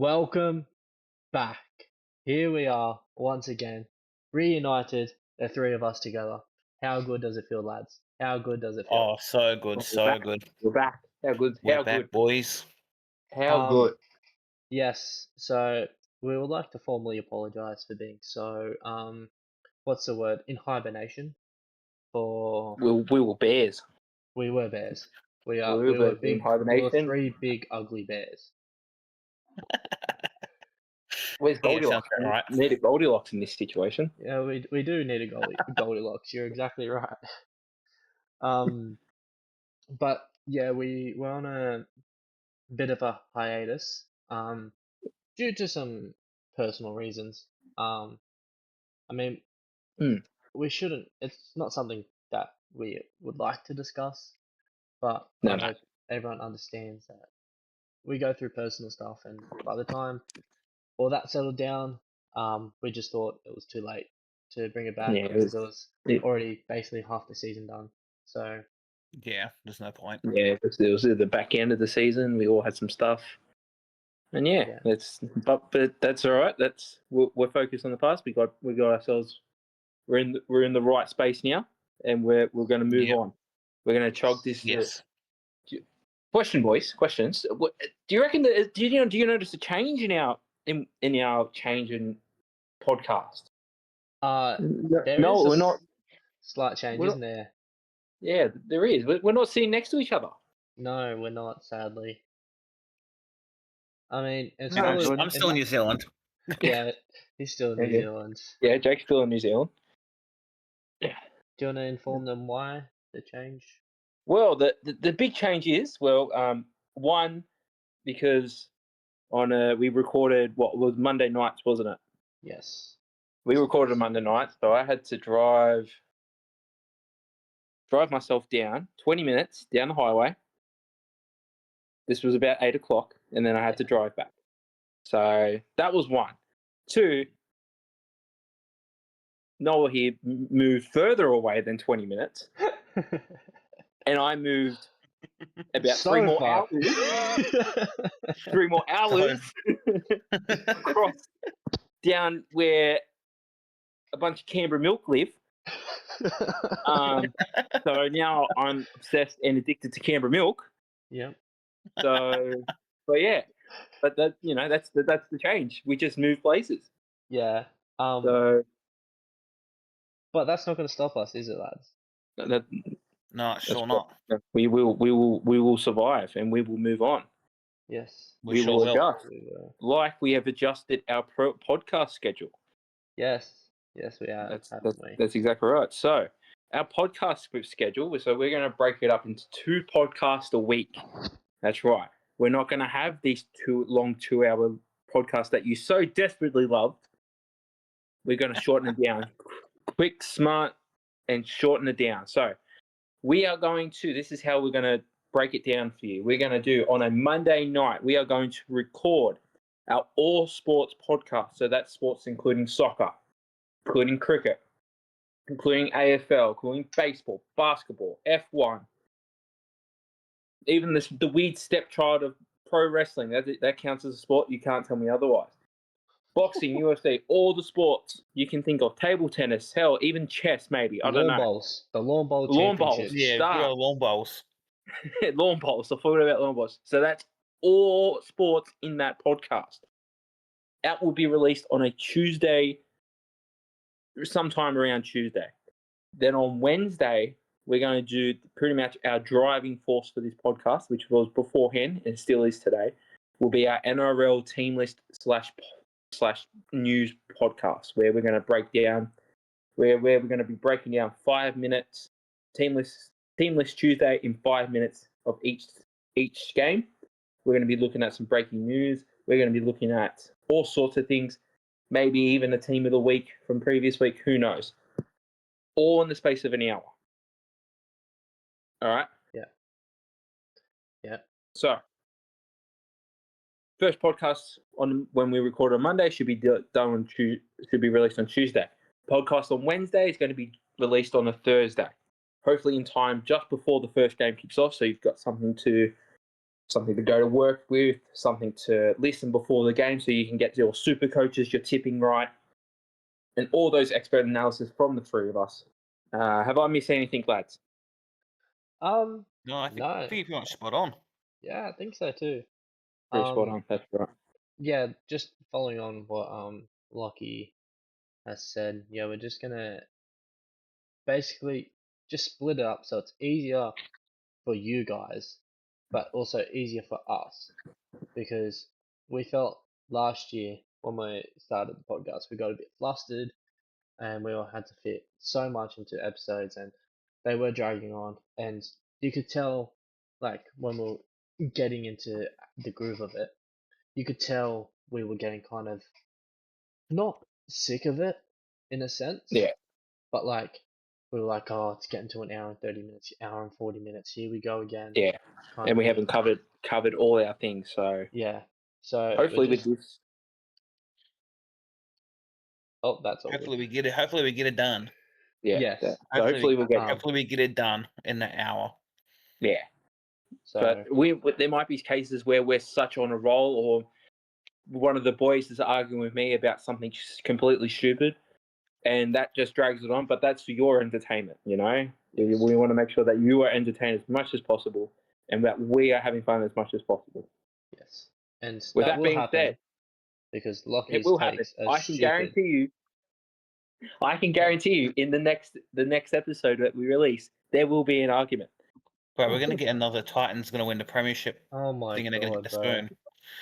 Welcome back. Here we are once again, reunited, the three of us together. How good does it feel, lads? How good does it feel? Oh, so good, so good. We're back. How good? We're How back, good? boys. How good? Yes, so we would like to formally apologize for being so, what's the word? In hibernation for... We were bears. We were bears. We We were were in big, we were hibernation. three big ugly bears. Where's Yeah, Goldilocks? sounds about right. Need a Goldilocks in this situation. Yeah, we do need a Goldilocks. You're exactly right. But yeah, we're on a bit of a hiatus, due to some personal reasons. I mean, Hmm. we shouldn't. It's not something that we would like to discuss, but No, I no. hope everyone understands that we go through personal stuff, and by the time all that settled down, we just thought it was too late to bring it back Yeah, because it was it, already basically half the season done. So Yeah, there's no point. yeah, it was at the back end of the season. We all had some stuff, and yeah, yeah, but that's all right. We're focused on the past. We got ourselves. We're in the right space now, and we're going to move Yep. on. We're going to chug this. Yes. Question, boys. Questions. Do you reckon that? Do you notice a change in our change in podcast? there No, is a we're not. slight change, We're not. isn't there? Yeah, there is. We're not sitting next to each other. No, we're not, sadly. I mean, it's And probably I'm still in New Zealand. yeah, he's still in New Okay. Zealand. Yeah, Jake's still in New Zealand. Yeah. Do you want to inform them why the change? Well, the big change is one because we recorded what was Monday nights, wasn't it? Yes. We recorded on Monday night, so I had to drive myself down 20 minutes down the highway. This was about 8 o'clock, and then I had to drive back. So that was one. Two, Noah here moved further away than 20 minutes, and I moved about So 3 more far. hours. 3 more hours across down where a bunch of Canberra milk live. So now I'm obsessed and addicted to Canberra milk. Yep. So, but yeah, but that's the change. We just move places. Yeah. So But that's not going to stop us, is it, lads? that, No, sure not. we will survive and we will move on. Yes. We sure will. adjust, We will. like we have adjusted our podcast schedule. Yes. Yes, we have, haven't we? That's exactly right. So our podcast schedule, so we're going to break it up into 2 podcasts a week. That's right. We're not going to have these 2-hour podcasts that you so desperately loved. We're going to shorten it down. Quick, smart, and shorten it down. So we are going to, this is how we're going to break it down for you. We're going to do, on a Monday night, we are going to record our all sports podcast. So that's sports including soccer, including cricket, including AFL, including baseball, basketball, F1, even the weird stepchild of pro wrestling. That counts as a sport. You can't tell me otherwise. Boxing, UFC, all the sports you can think of. Table tennis, hell, even chess, maybe. I don't know. Bowls. The lawn bowl Lawn championship. bowls. Yeah, Start. good old lawn bowls. Lawn bowls. I forgot about lawn bowls. So that's all sports in that podcast. That will be released on a Tuesday, sometime around Tuesday. Then on Wednesday, we're going to do pretty much our driving force for this podcast, which was beforehand and still is today, will be our NRL team list slash news podcast, where we're going to break down, where we're going to be breaking down 5 minutes team list Tuesday in 5 minutes of each game. We're going to be looking at some breaking news. We're going to be looking at all sorts of things, maybe even a team of the week from previous week. Who knows? All in the space of an hour. All right. Yeah. Yeah. So, first podcast on when we record on Monday should be should be released on Tuesday. Podcast on Wednesday is going to be released on a Thursday, hopefully in time just before the first game kicks off, so you've got something to something to go to work with, something to listen before the game so you can get your super coaches, your tipping right, and all those expert analysis from the three of us. Have I missed anything, lads? Um, No, I think no. you're pretty much spot on. Yeah, I think so too. Pretty spot on. That's right. Yeah, just following on what Lockie has said. Yeah, we're just gonna basically just split it up so it's easier for you guys, but also easier for us because we felt last year when we started the podcast we got a bit flustered and we all had to fit so much into episodes and they were dragging on and you could tell like when we were getting into the groove of it you could tell we were getting kind of not sick of it in a sense Yeah, but like we were like oh it's getting to an hour and 30 minutes hour and 40 minutes here we go again yeah. kind And of we thing. haven't covered all our things, so Yeah, so we're hopefully with just this, oh that's all good. Hopefully we get it. Hopefully we get it done. yeah. Yes. So Hopefully, hopefully we'll get hopefully we get it done in the hour. yeah. So But there might be cases where we're such on a roll, or one of the boys is arguing with me about something completely stupid, and that just drags it on. But that's for your entertainment, you know. We want to make sure that you are entertained as much as possible, and that we are having fun as much as possible. yes, and With that that will being happen said, because it Lockie's will happen. takes are I can stupid. guarantee you. I can guarantee you, in the next episode that we release, there will be an argument. But we're gonna get another Titans gonna win the premiership. Oh my Thing and they're gonna god, get the bro! spoon.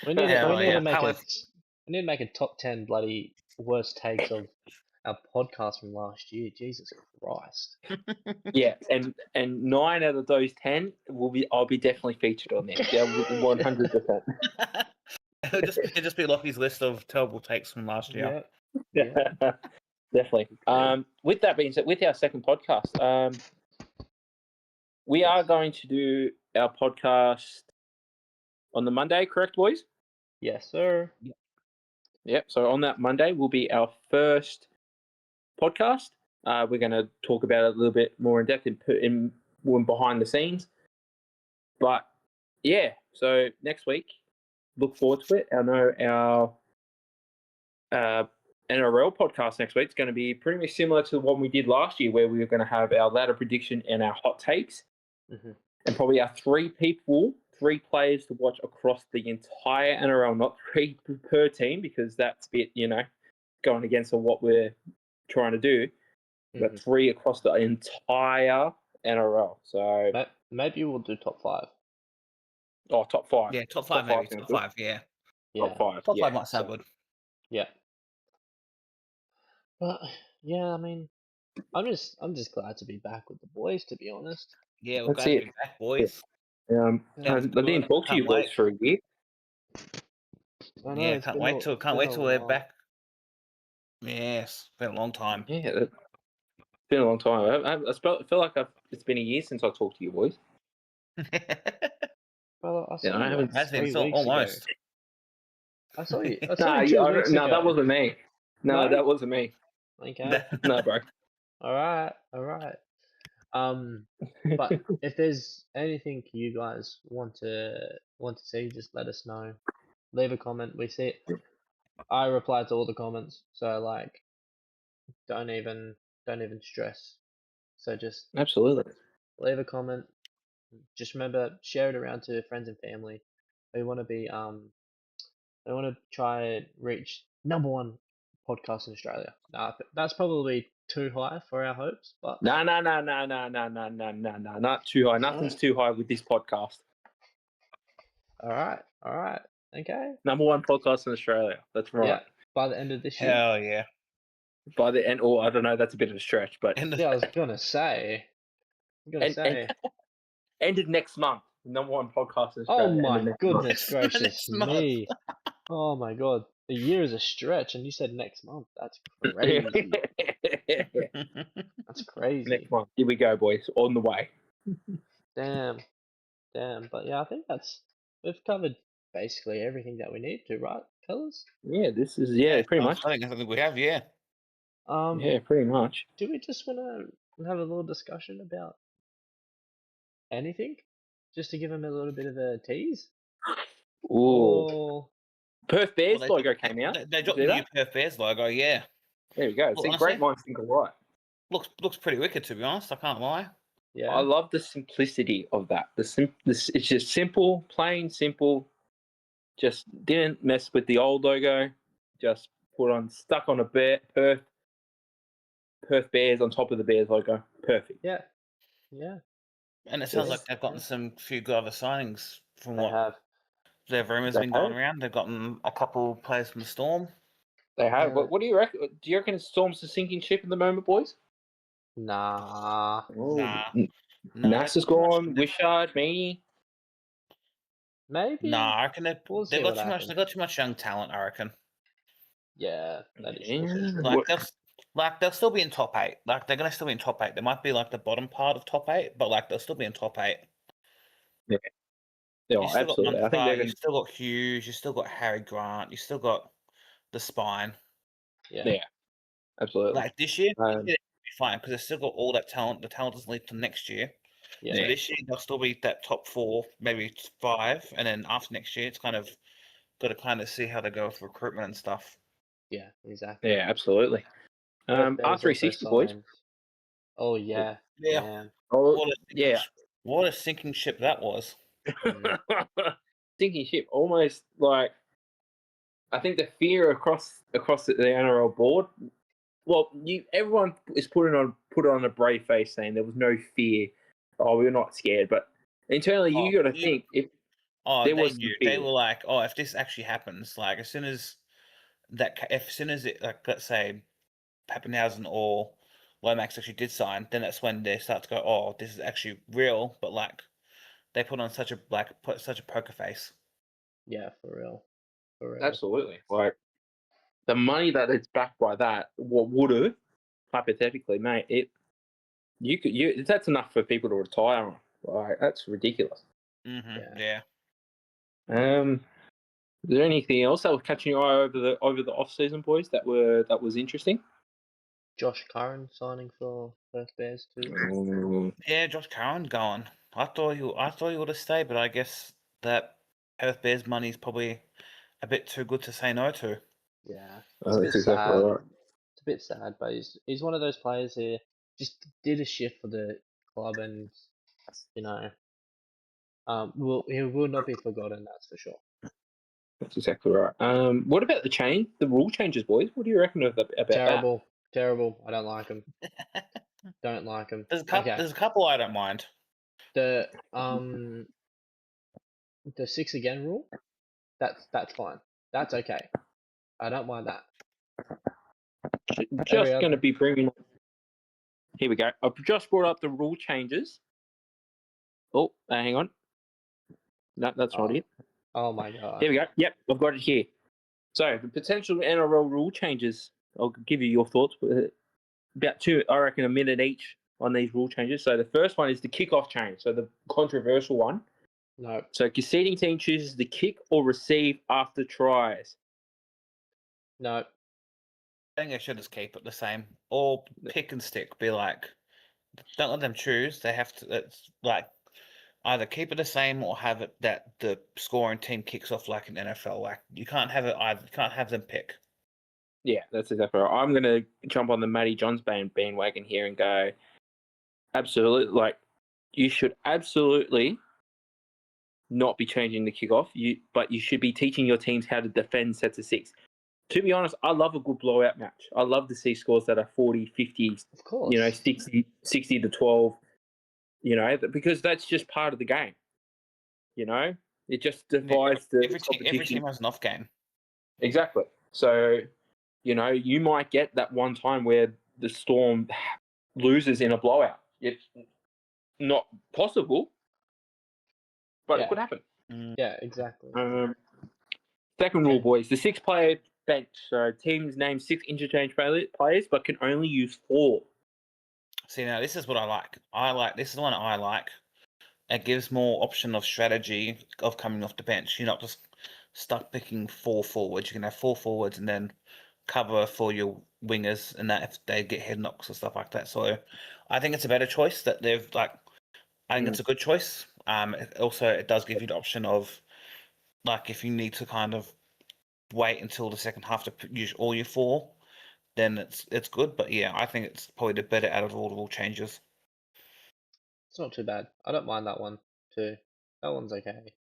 We need Hell we need yeah. to make Can't a wait. we need to make a top 10 bloody worst takes of our podcast from last year. Jesus Christ! Yeah, and 9 out of those 10 I'll be definitely featured on there. Yeah, 100%. It'll just be Lockie's list of terrible takes from last year. Yeah, yeah. Definitely. With that being said, with our second podcast, we are going to do our podcast on the Monday, correct, boys? Yes, sir. Yep. So on that Monday will be our first podcast. We're going to talk about it a little bit more in depth in behind the scenes. But yeah, so next week, look forward to it. I know our NRL podcast next week is going to be pretty much similar to the one we did last year, where we were going to have our ladder prediction and our hot takes, and probably our three players to watch across the entire NRL, not 3 per team, because that's a bit, going against what we're trying to do. But 3 across the entire NRL. So maybe we'll do top 5. Oh, top 5. Yeah, top 5 maybe. Top 5, yeah. Top 5. Top 5 might sound good. Yeah. But yeah, I mean, I'm just glad to be back with the boys. To be honest. Yeah, we're That's glad to it. be back, boys. I Sounds good. didn't talk to you Can't boys wait. for a year. I know, Yeah, it's can't been wait a- till it's been a they're while. back. Yes, been a long time. Yeah, it's been a long time. I feel like it's been a year since I talked to you boys. Well, I saw I you haven't- like Has been 3 so weeks ago. almost. I saw you. I Nah, saw you 2 weeks ago. that wasn't me. No, No? that wasn't me. Okay. No, bro. All right. But if there's anything you guys want to see, just let us know. Leave a comment. We see it. I reply to all the comments, so like, don't even stress. So just Absolutely. leave a comment. Just remember, share it around to friends and family. We want to be we want to try and reach #1 podcast in Australia. That's probably too high for our hopes, but No. Not too high. Nothing's too high with this podcast. all right, okay. #1 podcast in Australia. That's right. Yeah, by the end of this year. Hell yeah. By the end, or I don't know, that's a bit of a stretch, but Yeah, I was gonna say. end of next month. #1 podcast in Oh Australia. my goodness gracious Next month. me! Oh my god, a year is a stretch, and you said next month. That's crazy. That's crazy. Next month. Here we go, boys. On the way. Damn. But yeah, I think we've covered basically everything that we need to, right, fellas? Yeah, this is pretty much. I think we have, yeah. Yeah, pretty much. Do we just want to have a little discussion about anything, just to give them a little bit of a tease? Oh, Perth Bears Well, logo came out. They You dropped see the new that? Perth Bears logo. Yeah, There we go. Well, See, honestly, great minds think alike. looks pretty wicked, to be honest. I can't lie. I yeah. love the simplicity of that. It's just simple, plain simple. Just didn't mess with the old logo. Just stuck on a Perth Bears on top of the Bears logo. Perfect. Yeah. Yeah. And it sounds like Just they've gotten some few good other signings from They what have. their rumours They have been going have. around. They've gotten a couple players from the Storm. They have. Yeah. What do you reckon? Do you reckon Storm's a sinking ship at the moment, boys? Nah. Nah, Nass is gone. Wishart, Meany. Maybe. Nah, I reckon We'll they've see got what too much. happens. They've got too much young talent. I reckon. Yeah, that is Yeah. true. Like they'll still be in top 8. Like they're gonna still be in top 8. They might be like the bottom part of top 8, but like they'll still be in top 8. Yeah, You still got absolutely. I think they're Munster, you going. still got Hughes, you still got Harry Grant, you still got the spine. Yeah. Yeah, absolutely. Like this year, Um, they'll be fine because they've still got all that talent. The talent doesn't lead to next year. Yeah. So this year they'll still be that top 4, maybe 5, and then after next year, it's kind of got to kind of see how they go with recruitment and stuff. Yeah, exactly. yeah, absolutely. Perth Bears also R360 boys. signed. Oh yeah. Yeah. Man. Oh, What a yeah. what a sinking ship that was. Mm. Sinking ship. Almost like I think the fear across the NRL board. Well, everyone is put on a brave face saying there was no fear. Oh, we're not scared, but internally you got to think if there They was some knew. They fear. were like, oh, if this actually happens, like as soon as it, like let's say Pappenhausen or Lomax actually did sign, then that's when they start to go, oh, this is actually real. But like they put such a poker face. Yeah, for real. For real. Absolutely. Like the money that it's backed by that, what would have hypothetically, mate? That's enough for people to retire on. Like that's ridiculous. Mm-hmm. Yeah. Yeah. Is there anything else that was catching your eye over the off season, boys? That was interesting. Josh Curran signing for Perth Bears too. Yeah, Josh Curran gone. I thought he would have stayed, but I guess that Perth Bears money is probably a bit too good to say no to. Yeah. It's a bit That's exactly sad. right. It's a bit sad, but he's one of those players who just did a shift for the club, and you know, he will not be forgotten. That's for sure. That's exactly right. What about the rule changes, boys? What do you reckon about that? Terrible, terrible. I don't like him. Don't like him. Okay, There's a couple I don't mind. the 6 again rule. That's fine. That's okay. I don't mind that. Every Just going to other. be bringing. Here we go. I've just brought up the rule changes. Oh, hang on. No, that's not Oh, it. oh my god. Here we go. Yep, I've got it here. So the potential NRL rule changes. I'll give you your thoughts. About I reckon, a minute each on these rule changes. So the first one is the kickoff change. So the controversial one. No. So conceding team chooses to kick or receive after tries. No. I think they should just keep it the same, or pick and stick. Be like, don't let them choose. They have to. It's like either keep it the same or have it that the scoring team kicks off like an NFL. Like you can't have it either. You can't have them pick. Yeah, that's exactly right. I'm going to jump on the Matty Johns bandwagon here and go, absolutely. Like, you should absolutely not be changing the kickoff. But you should be teaching your teams how to defend sets of 6. To be honest, I love a good blowout match. I love to see scores that are 40, 50, Of course. 60 to 12, because that's just part of the game. It just divides the Every competition. team has an off game. Exactly. So, you might get that one time where the Storm loses in a blowout. It's not possible, but it could happen. Yeah, exactly. Second rule, boys. The 6-player bench. So teams name 6 interchange players, but can only use 4. See, now this is what I like. This is the one I like. It gives more option of strategy of coming off the bench. You're not just stuck picking 4 forwards. You can have 4 forwards and then cover for your wingers and that if they get head knocks or stuff like that. So I think it's a better choice that they've I think it's a good choice. It does give you the option of like if you need to kind of wait until the second half to use all your 4, then it's good. But yeah, I think it's probably the better out of all the rule changes. It's not too bad. I don't mind that one too. That one's okay.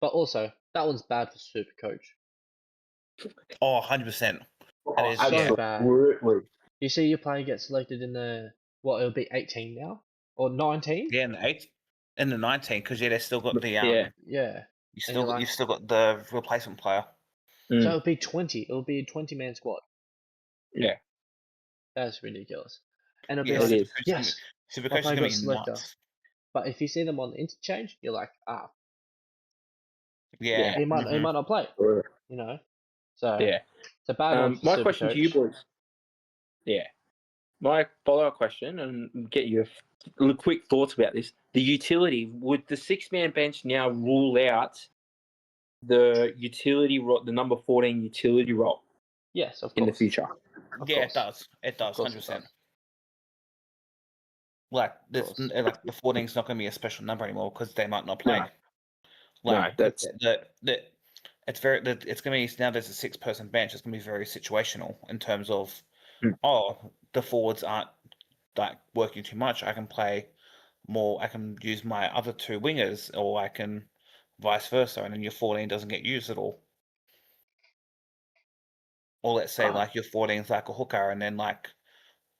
But also, that one's bad for Super Coach. Oh, 100%. Oh, It is, So yeah. bad. absolutely. You see your player get selected in the it'll be 18 now or 19. Yeah, in the 19, because yeah, they've still got the Yeah. Yeah. And you're like, you've still got the replacement player. so Mm. it'll be 20. It'll be a 20-man squad. Yeah. That's ridiculous. And it'll be Yeah, It like, is. yes, Super my Coach is player gonna got be selector. nuts. But if you see them on interchange, you're like, Yeah. he might mhm. not play. Sure. You know. So Yeah. it's a bad one for My Super question to you Coach. boys. Yeah. My follow-up question, and get your quick thoughts about this. The utility, would the 6-man bench now rule out the utility role, the number 14 utility role Yes, of in the course. future? Of Yeah, course. it does. It does, course it 100%. does. Like this, course. like the 14's not gonna be a special number anymore because they might not play. No. Like No, that's it's gonna be now there's a 6-person bench. It's gonna be very situational in terms of Mm. the forwards aren't like working too much. I can play more. I can use my other 2 wingers, or I can vice versa, and then your 14 doesn't get used at all. Or let's say like your 14's like a hooker, and then like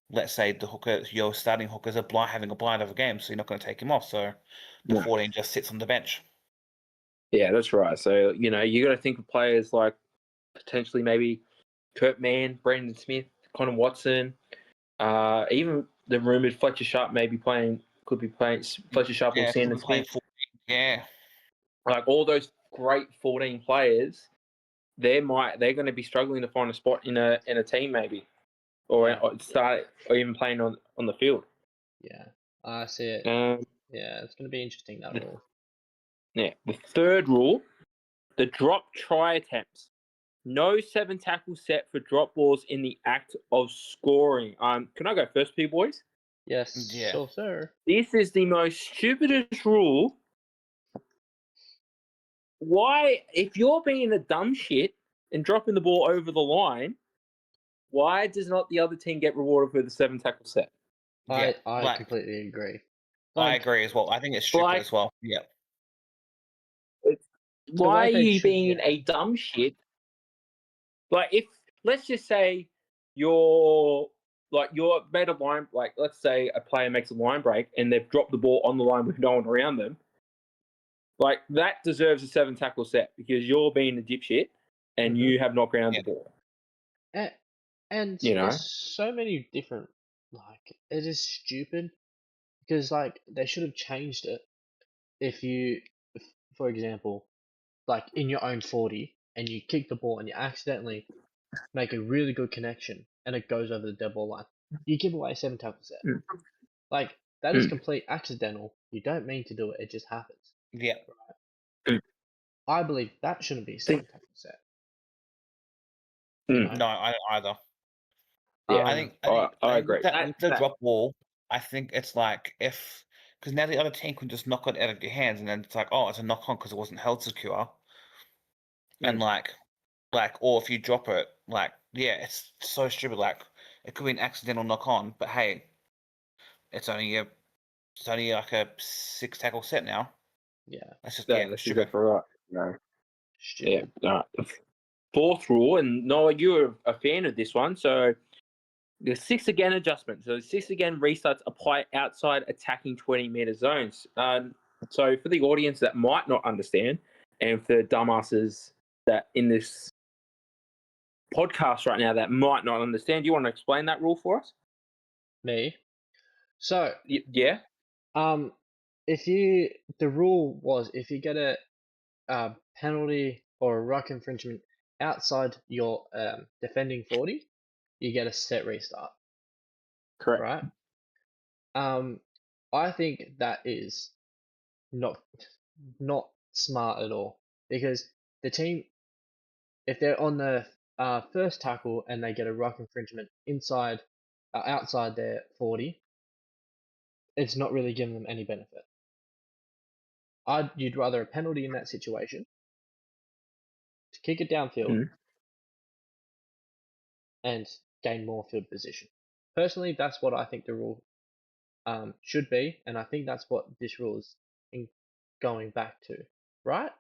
let's say the hooker, your starting hooker's having a blind of a game, so you're not going to take him off. So the No. 14 just sits on the bench. Yeah, that's right. So, you got to think of players like potentially maybe Kurt Mann, Brandon Smith, Connor Watson, even the rumored Fletcher Sharp could be playing Fletcher Sharp or Yeah, Sandon playing Smith. 14. Yeah, Like all those great 14 players, they're going to be struggling to find a spot in a team maybe, or, Yeah. or start or even playing on the field. Yeah. I see it. Um, Yeah, it's going to be interesting, that the, rule. yeah, the third rule, the drop try attempts. No 7 tackle set for drop balls in the act of scoring. Can I go first, P boys? Yes, yeah, sure, sir. This is the most stupidest rule. Why, if you're being a dumb shit and dropping the ball over the line, why does not the other team get rewarded for the 7 tackle set? yeah. I Like completely agree. I Like, agree as well. I think it's stupid Like, as well. Yeah, the why way are they you should, being a dumb shit? Like, if let's just say you're made a line, like let's say a player makes a line break and they've dropped the ball on the line with no one around them, like that deserves a 7 tackle set because you're being a dipshit and Mhm. you have not grounded Yeah. the ball. and You know? there's so many different, like, it is stupid because, like, they should have changed it if you, for example, like in your own 40 and you kick the ball and you accidentally make a really good connection and it goes over the dead ball line, you give away a 7 tackle set. Mm. Like, that is Mm. complete accidental. You don't mean to do it, it just happens. yeah, I believe that shouldn't be a 7 Think- tackle set. You Mm. know? no, I either. Yeah, I agree. With the drop ball, I think it's like because now the other team can just knock it out of your hands, and then it's like, oh, it's a knock on because it wasn't held secure, and or if you drop it, like, yeah, it's so stupid. Like, it could be an accidental knock on, but hey, it's only like a 6 tackle set now. Yeah, That's just that's stupid. exactly right. No. Yeah. stupid. Fourth rule, and Noah, you're a fan of this one, so the 6 again adjustment. So the 6 again restarts apply outside attacking 20-meter zones. So for the audience that might not understand, and for the dumbasses that in this podcast right now that might not understand, do you want to explain that rule for us? Me. So, Yeah. the rule was if you get a penalty or a ruck infringement outside your defending 40, you get a set restart, Correct. right? I think that is not smart at all because the team, if they're on the first tackle and they get a ruck infringement outside their 40, it's not really giving them any benefit. You'd rather a penalty in that situation to kick it downfield Mhm. and gain more field position. Personally, that's what I think the rule should be, and I think that's what this rule is going back to, right?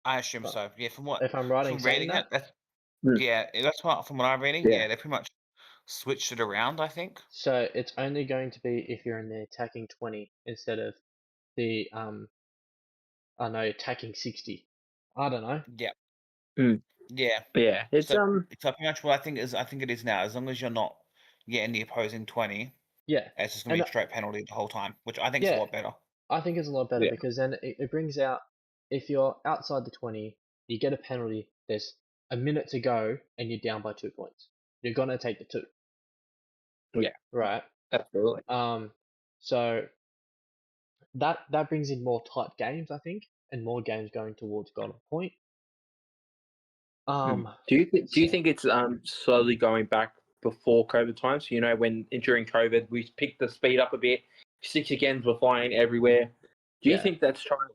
I assume But so. Yeah, if I'm right in from saying reading it, that, that's Mm. yeah, that's what from what I'm reading. Yeah. Yeah, they pretty much switched it around. I think. so it's only going to be if you're in the attacking 20 instead of the I know attacking 60. I don't know. Yeah. Mm. Yeah. Yeah. It's So pretty much what I think it is now. As long as you're not getting the opposing 20, Yeah, it's just gonna and be a straight penalty the whole time, which I think is a yeah, lot better. I think it's a lot better Yeah. because then it brings out if you're outside the 20, you get a penalty. There's a minute to go and you're down by 2 points. You're gonna take the 2, Yeah. right? Absolutely. So that brings in more tight games, I think, and more games going towards golden point. Do you So, think it's slowly going back before COVID times? You know, when during COVID we picked the speed up a bit, 6 agains were flying everywhere. Do you yeah, think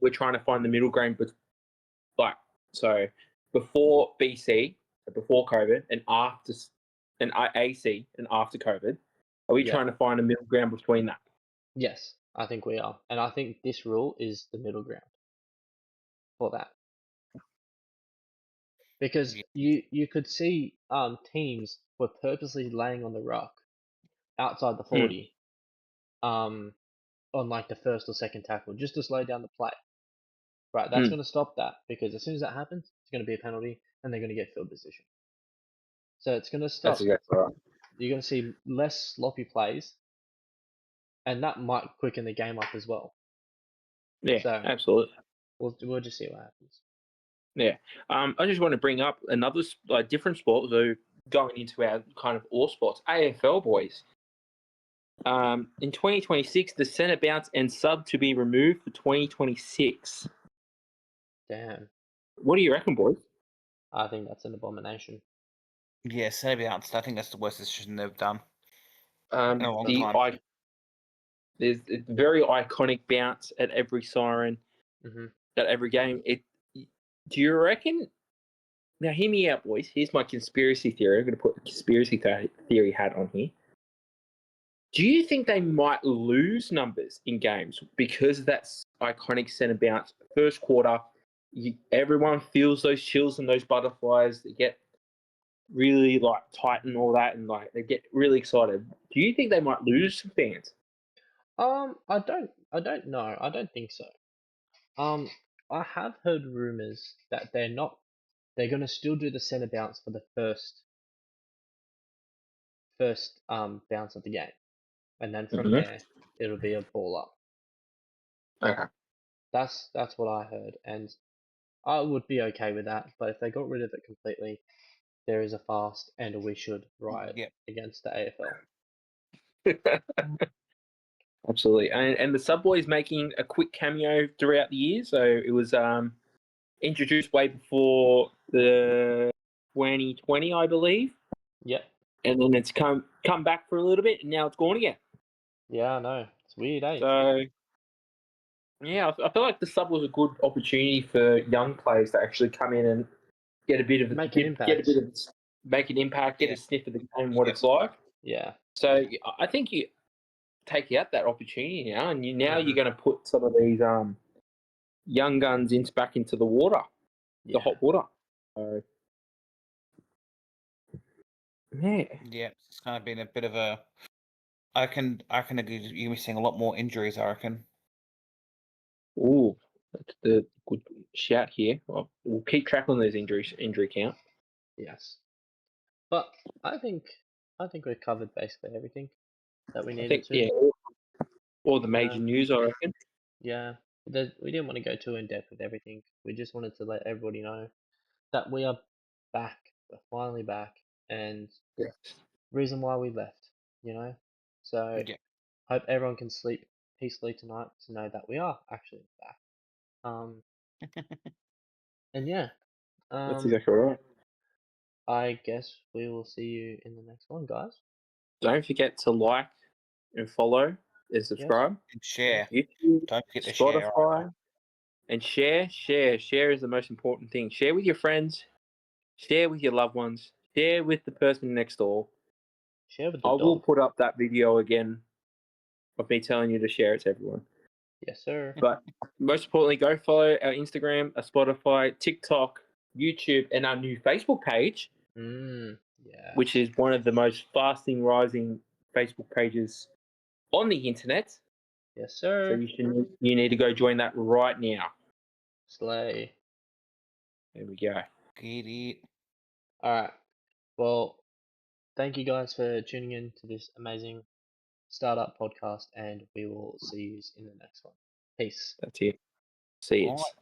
we're trying to find the middle ground, but like so before BC, before COVID, and after and AC and after COVID, are we yeah, trying to find a middle ground between that? yes, I think we are, and I think this rule is the middle ground for that because Yeah. you could see teams were purposely laying on the ruck outside the Mm. 40 on like the first or second tackle just to slow down the play. Right, that's Mm. going to stop that because as soon as that happens, it's going to be a penalty and they're going to get field position. So it's going to That's stop. exactly right. You're going to see less sloppy plays, and that might quicken the game up as well. Yeah, So absolutely. we'll just see what happens. Yeah. I just want to bring up another different sport, though, going into our kind of all sports, AFL boys. In 2026, the centre bounce and sub to be removed for 2026. Damn, What do you reckon, boys? I think that's an abomination. Yeah, Serbia announced. I think that's the worst decision they've done in a long The time. there's a very iconic bounce at every siren, Hmm. at every game. Do you reckon? Now, hear me out, boys. Here's my conspiracy theory. I'm going to put the conspiracy theory hat on here. Do you think they might lose numbers in games because of that iconic centre bounce? First quarter, everyone feels those chills and those butterflies. They get really tight and all that, and they get really excited. Do you think they might lose some fans? I don't know. I don't think so. I have heard rumors that they're gonna still do the center bounce for the first bounce of the game, and then from Mm-hmm. there it'll be a ball up. Okay. That's what I heard, and I would be okay with that. But if they got rid of it completely, there is a fast and a we should riot Yeah. against the AFL. Absolutely, and the Subway's making a quick cameo throughout the year. So it was introduced way before the 2020, I believe, Yep. and then it's come back for a little bit, and now it's gone again. Yeah, I know. It's weird, eh? So yeah, I feel like the sub was a good opportunity for young players to actually come in and get a bit of Make an get a impact. bit of make an impact, get Yeah. a sniff of the game, what Yep. it's like. Yeah. So I think you take out that opportunity now, and you're Mhm. going to put some of these young guns back into the water, the Yeah. hot water. So yeah, Yeah, it's kind of been a bit of a. I can agree. You're gonna be seeing a lot more injuries. I reckon. ooh, that's the good shout here. Well, we'll keep track on those injury count. Yes. But I think we've covered basically everything that we I needed think to. all the You major know, news, I reckon. yeah. We didn't want to go too in depth with everything. We just wanted to let everybody know that we are back. We're finally back, and Yes. reason why we left. You know. So Yeah. hope everyone can sleep peacefully tonight to know that we are actually back. Um. And yeah. That's Um. exactly right. I guess we will see you in the next one, guys. Don't forget to like and follow and Yes. subscribe. And share. YouTube, Don't forget to share either. Spotify, And share is the most important thing. Share with your friends, share with your loved ones, share with the person next door. Share with the I will dog. put up that video again of me telling you to share it to everyone. Yes, sir. But most importantly, go follow our Instagram, our Spotify, TikTok, YouTube, and our new Facebook page, Yeah. which is one of the most fasting rising Facebook pages on the internet. Yes, So sir. you need to go join that right now. Slay. There we go. Giddy. Alright. Well, thank you guys for tuning in to this amazing startup podcast, and we will see you in the next one. Peace. That's it. See All it. right.